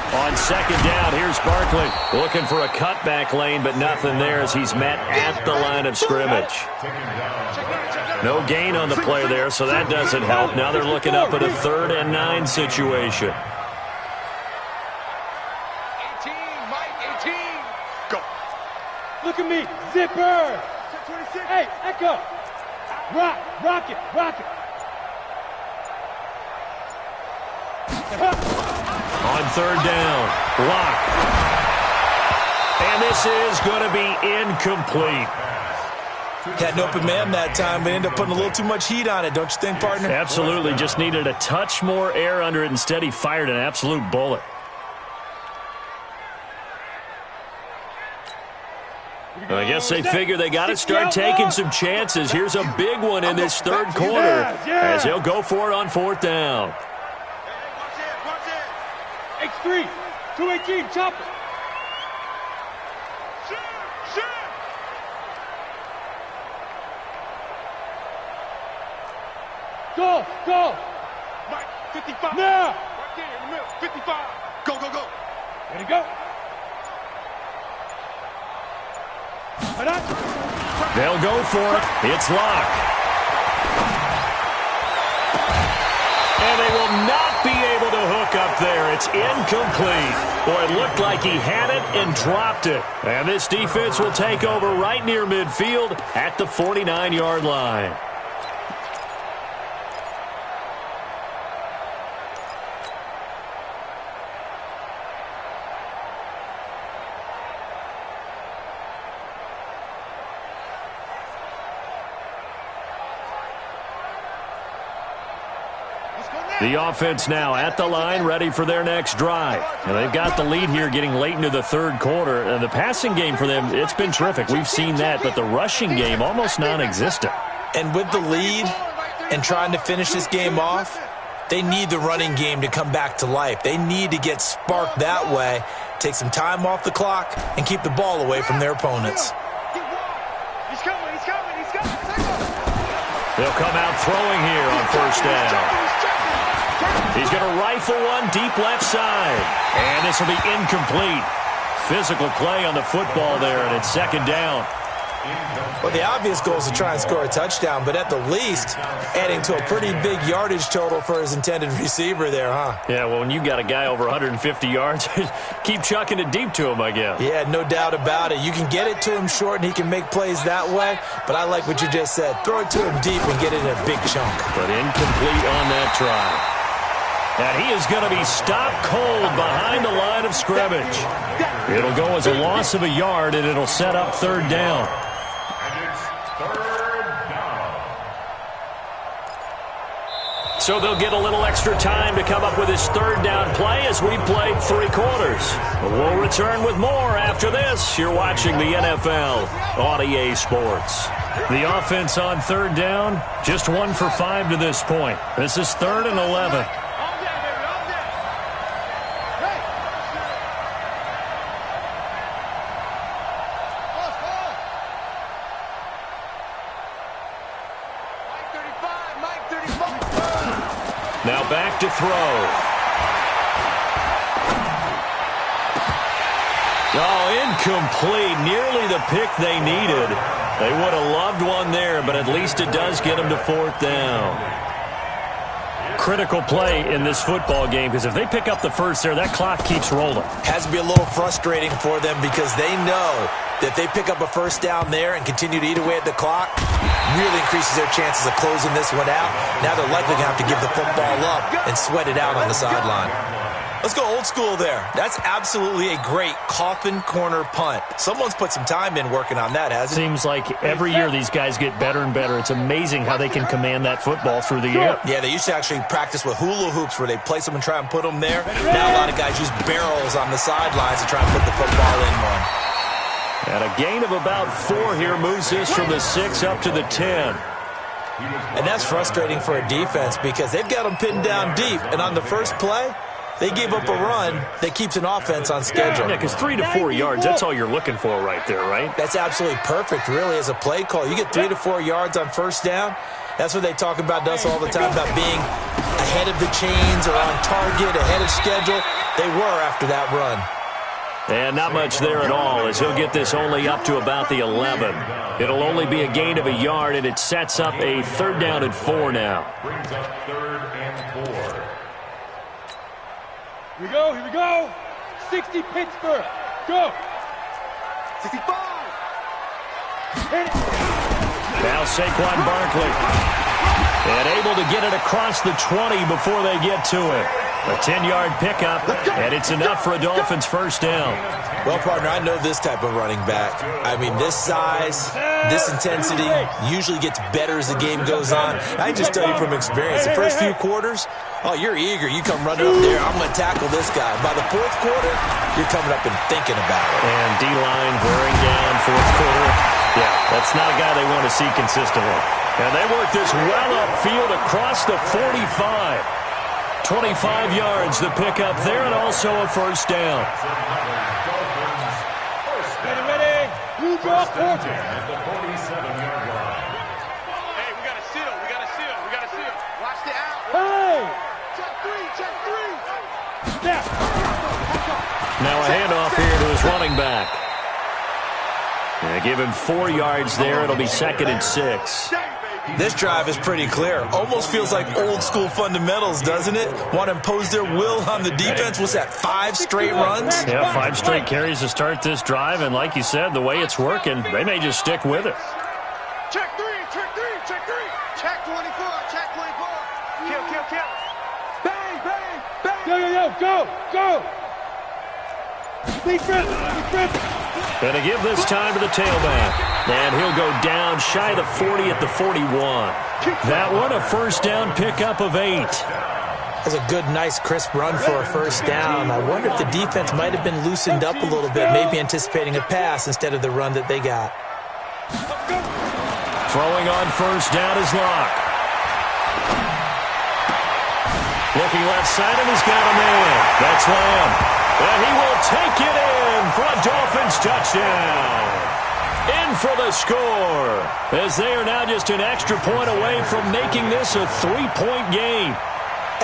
On 2nd down, here's Barkley. Looking for a cutback lane, but nothing there as he's met at the line of scrimmage. No gain on the play there, so that doesn't help. Now they're looking up at a 3rd and 9 situation. 18. Mike 18. Go. Look at me. Zipper. 26. Hey, Echo. Rock it. On 3rd down, Locke. And this is going to be incomplete. Had an open man that time, but ended up putting a little too much heat on it, don't you think, partner? Absolutely. Just needed a touch more air under it. Instead, he fired an absolute bullet. I guess they figure they got to start taking some chances. Here's a big one in this 3rd quarter as he'll go for it on 4th down. X3. 218. Chop it. Shoot. Go. Mike 55. Now. Right there in the middle. 55. Go. Ready, go. They'll go for it. It's Locke. And they will not be able to hook up there. It's incomplete. Boy, it looked like he had it and dropped it. And this defense will take over right near midfield at the 49-yard line. The offense now at the line, ready for their next drive. And they've got the lead here getting late into the 3rd quarter. And the passing game for them, it's been terrific. We've seen that, but the rushing game almost non-existent. And with the lead and trying to finish this game off, They need the running game to come back to life. They need to get sparked that way, take some time off the clock, and keep the ball away from their opponents. He's coming, he's coming, he's coming. They'll come out throwing here on first down. He's going to rifle one deep left side. And this will be incomplete. Physical play on the football there, and it's second down. Well, the obvious goal is to try and score a touchdown, but at the least, adding to a pretty big yardage total for his intended receiver there, huh? Yeah, well, when you got a guy over 150 yards, keep chucking it deep to him, I guess. Yeah, no doubt about it. You can get it to him short, and he can make plays that way, but I like what you just said. Throw it to him deep and get it in a big chunk. But incomplete on that try. And he is going to be stopped cold behind the line of scrimmage. It'll go as a loss of a yard, and it'll set up third down. So they'll get a little extra time to come up with his third down play as we played 3 quarters. We'll return with more after this. You're watching the NFL on EA Sports. The offense on third down, just 1 for 5 to this point. This is 3rd and 11. Now back to throw. Oh, incomplete. Nearly the pick they needed. They would have loved one there, but at least it does get them to 4th down. Critical play in this football game, because if they pick up the first there, that clock keeps rolling. Has to be a little frustrating for them because they know that if they pick up a first down there and continue to eat away at the clock, really increases their chances of closing this one out. Now they're likely going to have to give the football up and sweat it out on the sideline. Let's go old school there. That's absolutely a great coffin corner punt. Someone's put some time in working on that, hasn't it? Seems like every year these guys get better and better. It's amazing how they can command that football through the air. Yeah, they used to actually practice with hula hoops where they place them and try and put them there. Now a lot of guys use barrels on the sidelines to try and put the football in one. And a gain of about 4 here moves this from the 6 up to the 10. And that's frustrating for a defense because they've got them pinned down deep. And on the first play, they gave up a run that keeps an offense on schedule. Yeah, because 3 to 4 yards, that's all you're looking for right there, right? That's absolutely perfect, really, as a play call. You get 3 to 4 yards on first down. That's what they talk about us all the time, about being ahead of the chains or on target, ahead of schedule. They were after that run. And not much there at all, as he'll get this only up to about the 11. It'll only be a gain of a yard, and it sets up a 3rd down and 4 now. Brings up 3rd and 4. Here we go. 60 Pittsburgh. Go. 65. Hit it. Now Saquon Barkley. And able to get it across the 20 before they get to it. A 10-yard pickup, and it's enough for a Dolphins first down. Well, partner, I know this type of running back. I mean, this size, this intensity usually gets better as the game goes on. I just tell you from experience, the first few quarters, oh, you're eager. You come running up there, I'm going to tackle this guy. By the 4th quarter, you're coming up and thinking about it. And D-line wearing down 4th quarter. Yeah, that's not a guy they want to see consistently. And they work this well upfield across the 45. 25 yards the pickup there, and also a first down. Ready. Move your fortune. At the 47-yard line. Hey, we got a seal, we got a seal, we got a seal. Watch the out. Hey. Check 3. Snap. Now a handoff here to his running back. And give him 4 yards there. It'll be 2nd and 6. This drive is pretty clear. Almost feels like old school fundamentals, doesn't it? Want to impose their will on the defense. What's that, 5 straight runs? Yeah, 5 straight carries to start this drive. And like you said, the way it's working, they may just stick with it. Check 3, check 3, check 3. Check 24, check 24. Kill. Bang, bang, bang. Go. Lead grip. Gonna give this time to the tailback. And he'll go down shy of the 40 at the 41. That one, a first down pickup of 8. That's a good, nice, crisp run for a first down. I wonder if the defense might have been loosened up a little bit, maybe anticipating a pass instead of the run that they got. Throwing on first down is Locke. Looking left side, and he's got a man. That's Lamb. And he will take it in for a Dolphins touchdown. In for the score, as they are now just an extra point away from making this a 3-point game.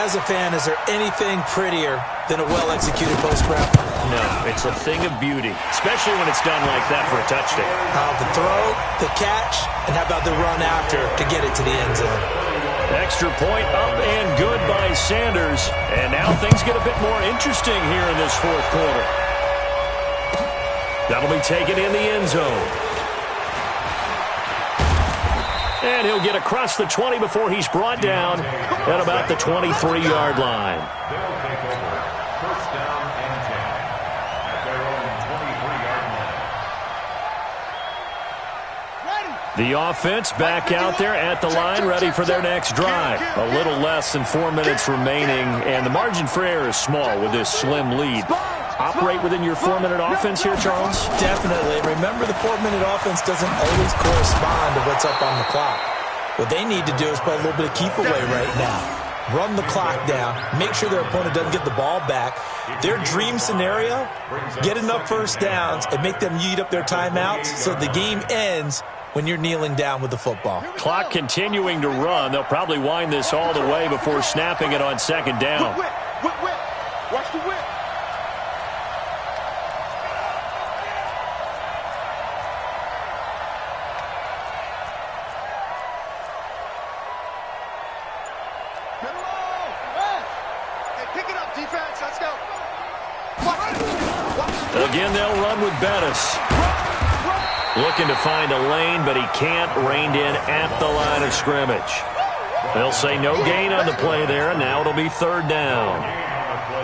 As a fan, is there anything prettier than a well-executed post-route? No, it's a thing of beauty, especially when it's done like that for a touchdown. The throw, the catch, and how about the run after to get it to the end zone? Extra point up and good by Sanders. And now things get a bit more interesting here in this fourth quarter. That'll be taken in the end zone. And he'll get across the 20 before he's brought down at about the 23-yard line. They'll take over. First down and 10 at their own 23-yard line. The offense back out there at the line, ready for their next drive. A little less than 4 minutes remaining, and the margin for error is small with this slim lead. Operate within your 4-minute offense here, Charles? Definitely. Remember, the 4-minute offense doesn't always correspond to what's up on the clock. What they need to do is play a little bit of keep away right now. Run the clock down. Make sure their opponent doesn't get the ball back. Their dream scenario, get enough first downs and make them eat up their timeouts so the game ends when you're kneeling down with the football. Clock continuing to run. They'll probably wind this all the way before snapping it on second down. Whip. Watch the whip. Again, they'll run with Bettis. Looking to find a lane, but he can't. Reined in at the line of scrimmage. They'll say no gain on the play there, and now it'll be third down.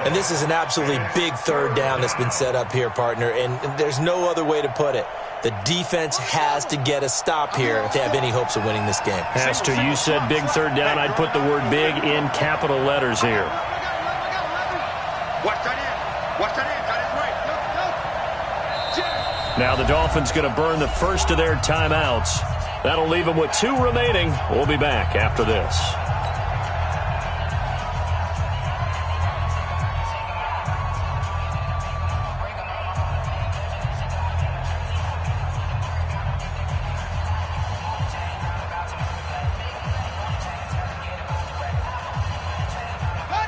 And this is an absolutely big third down that's been set up here, partner, and there's no other way to put it. The defense has to get a stop here if they have any hopes of winning this game. Has to. You said big third down. I'd put the word big in capital letters here. Watch that in. Watch that in. That is right. Now the Dolphins going to burn the first of their timeouts. That'll leave them with 2 remaining. We'll be back after this.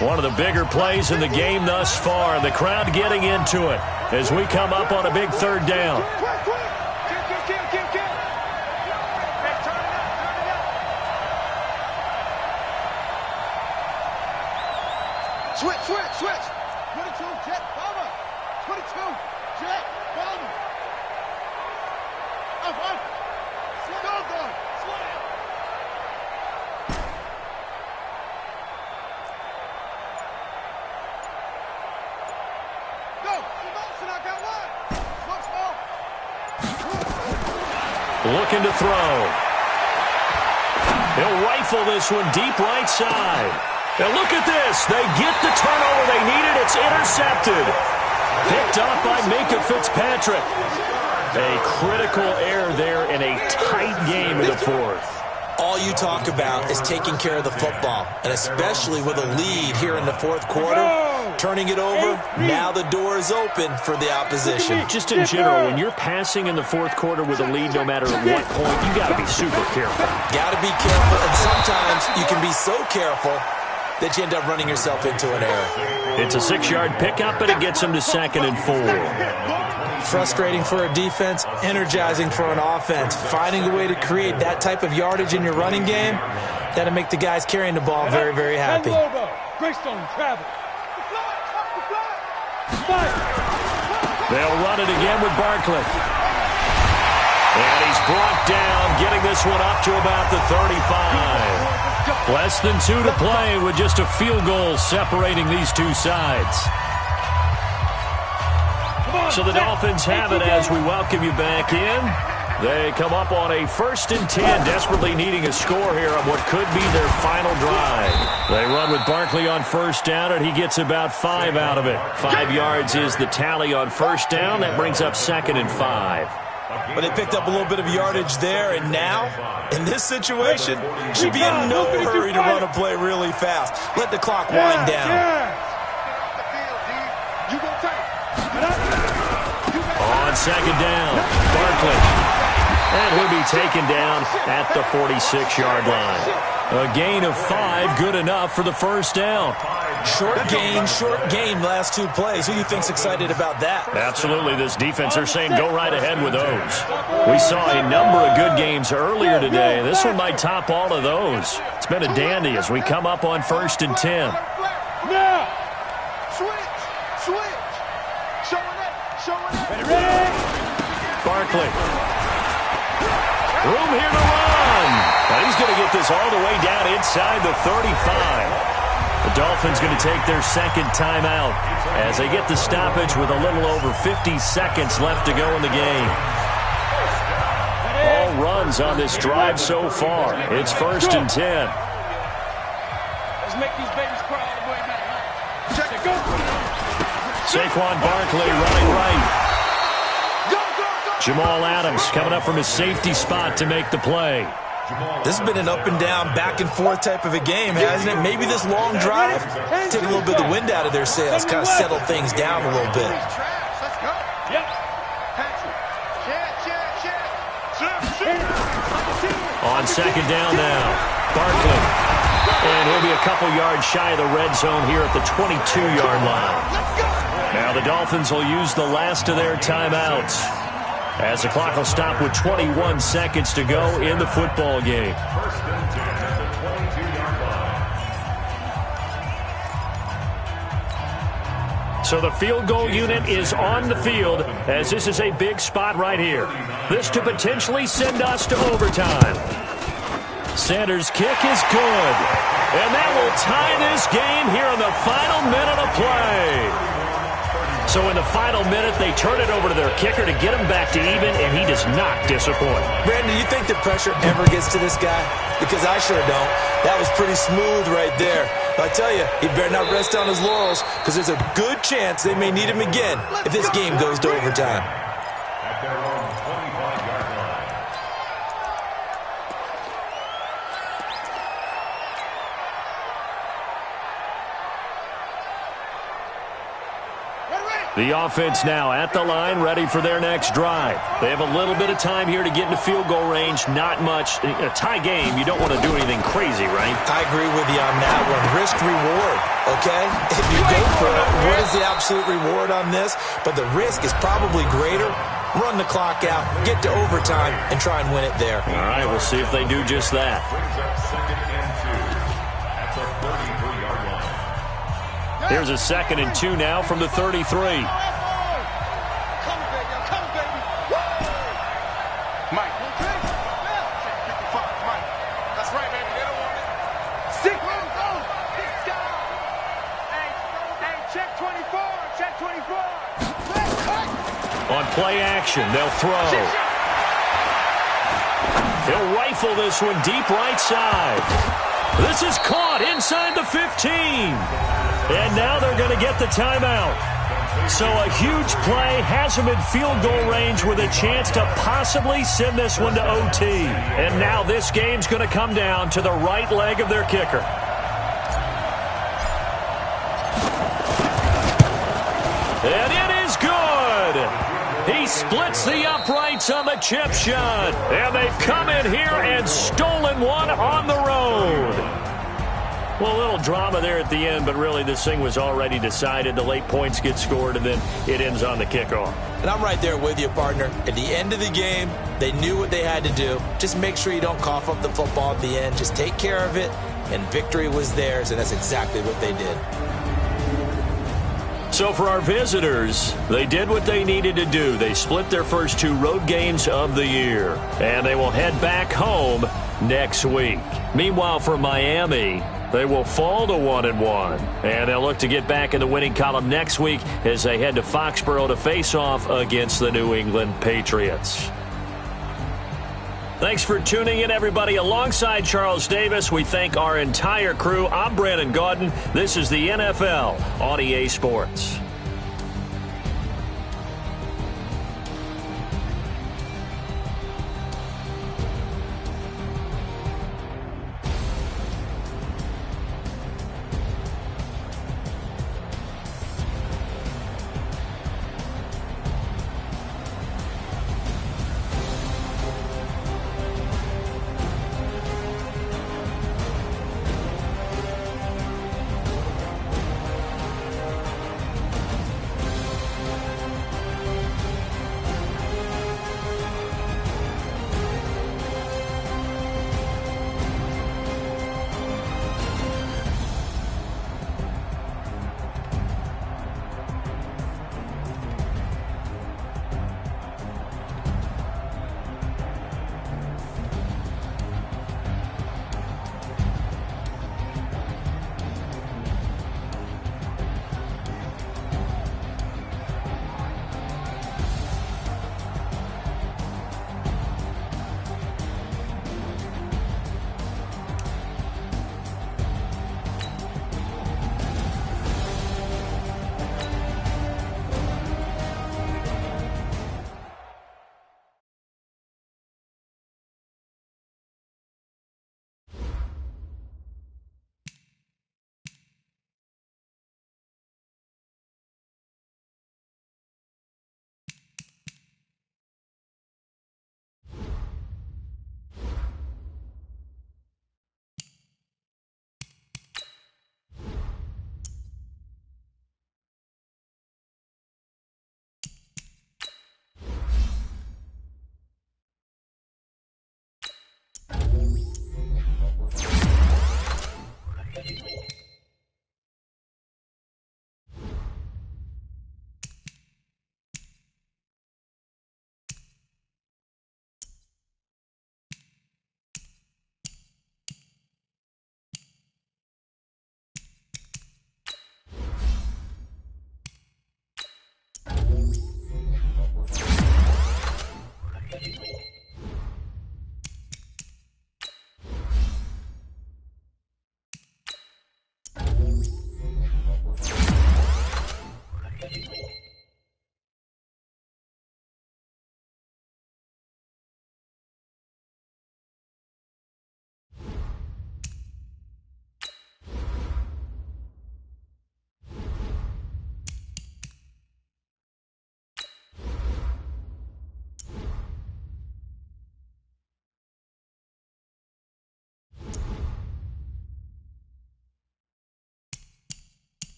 One of the bigger plays in the game thus far. The crowd getting into it as we come up on a big third down. Switch. 22, jet, bomber. 22, jet, bomber. Up. Go. Looking to throw. He'll rifle this one deep right side. And look at this. They get the turnover they needed. It's intercepted. Picked up by Minka Fitzpatrick. A critical error there in a tight game in the fourth. All you talk about is taking care of the football, and especially with a lead here in the fourth quarter, turning it over, now the door is open for the opposition. Just in general, when you're passing in the fourth quarter with a lead, no matter at what point, you got to be super careful. Got to be careful, and sometimes you can be so careful that you end up running yourself into an error. It's a 6-yard pickup, but it gets him to 2nd and 4. Frustrating for a defense, energizing for an offense. Finding a way to create that type of yardage in your running game, that'll make the guys carrying the ball very, very happy. Greystone, travel. They'll run it again with Barkley. And he's brought down, getting this one up to about the 35. Less than 2 to play with just a field goal separating these two sides. So the Dolphins have it as we welcome you back in. They come up on a 1st and 10, desperately needing a score here on what could be their final drive. They run with Barkley on 1st down, and he gets about 5 out of it. 5 yards is the tally on 1st down. That brings up 2nd and 5. But they picked up a little bit of yardage there, and now, in this situation, should be in no hurry to run a play really fast. Let the clock wind down. On second down, Barkley. And he'll be taken down at the 46-yard line. A gain of 5, good enough for the first down. Short gain last 2 plays. Who do you think's excited about that? Absolutely. This defense, they're saying go right ahead with those. We saw a number of good games earlier today. This one might top all of those. It's been a dandy as we come up on 1st and 10. Now! Switch! Showing it! Barkley. Room here to run. Now he's going to get this all the way down inside the 35. The Dolphins going to take their second timeout as they get the stoppage with a little over 50 seconds left to go in the game. All runs on this drive so far. It's 1st and 10. Let's make these babies cry all the way back. Check it, go. Saquon Barkley running right. Jamal Adams coming up from his safety spot to make the play. This has been an up-and-down, back-and-forth type of a game, hasn't it? Maybe this long drive take a little bit of the wind out of their sails, kind of settle things down a little bit. On second down now, Barkley. And he'll be a couple yards shy of the red zone here at the 22-yard line. Now the Dolphins will use the last of their timeouts, as the clock will stop with 21 seconds to go in the football game. So the field goal unit is on the field, as this is a big spot right here. This to potentially send us to overtime. Sanders' kick is good. And that will tie this game here in the final minute of play. So in the final minute, they turn it over to their kicker to get him back to even, and he does not disappoint. Brandon, you think the pressure ever gets to this guy? Because I sure don't. That was pretty smooth right there. But I tell you, he better not rest on his laurels, because there's a good chance they may need him again if this game goes to overtime. At their own 25-yard line. The offense now at the line, ready for their next drive. They have a little bit of time here to get into field goal range. Not much. A tie game, you don't want to do anything crazy, right? I agree with you on that one. Risk-reward, okay? If you go for it, what is the absolute reward on this? But the risk is probably greater. Run the clock out, get to overtime, and try and win it there. All right, we'll see if they do just that. Brings up 2nd and 2 at the 33-yard line. Here's a 2nd and 2 now from the 33. Come, baby. Mike. Mike. That's right, baby. They don't want it. 6. Hey, check 24. Check 24. On play action, they'll throw. He'll rifle this one deep right side. This is caught inside the 15. And now they're going to get the timeout. So a huge play has them in field goal range with a chance to possibly send this one to OT. And now this game's going to come down to the right leg of their kicker. And it is good. He splits the uprights on the chip shot. And they've come in here and stolen one on the road. Well, a little drama there at the end, but really this thing was already decided. The late points get scored, and then it ends on the kickoff. And I'm right there with you, partner. At the end of the game, they knew what they had to do. Just make sure you don't cough up the football at the end. Just take care of it, and victory was theirs, and that's exactly what they did. So for our visitors, they did what they needed to do. They split their first 2 road games of the year, and they will head back home next week. Meanwhile, for Miami, they will fall to 1-1, and they'll look to get back in the winning column next week as they head to Foxborough to face off against the New England Patriots. Thanks for tuning in, everybody. Alongside Charles Davis, we thank our entire crew. I'm Brandon Gaudin. This is the NFL on EA Sports.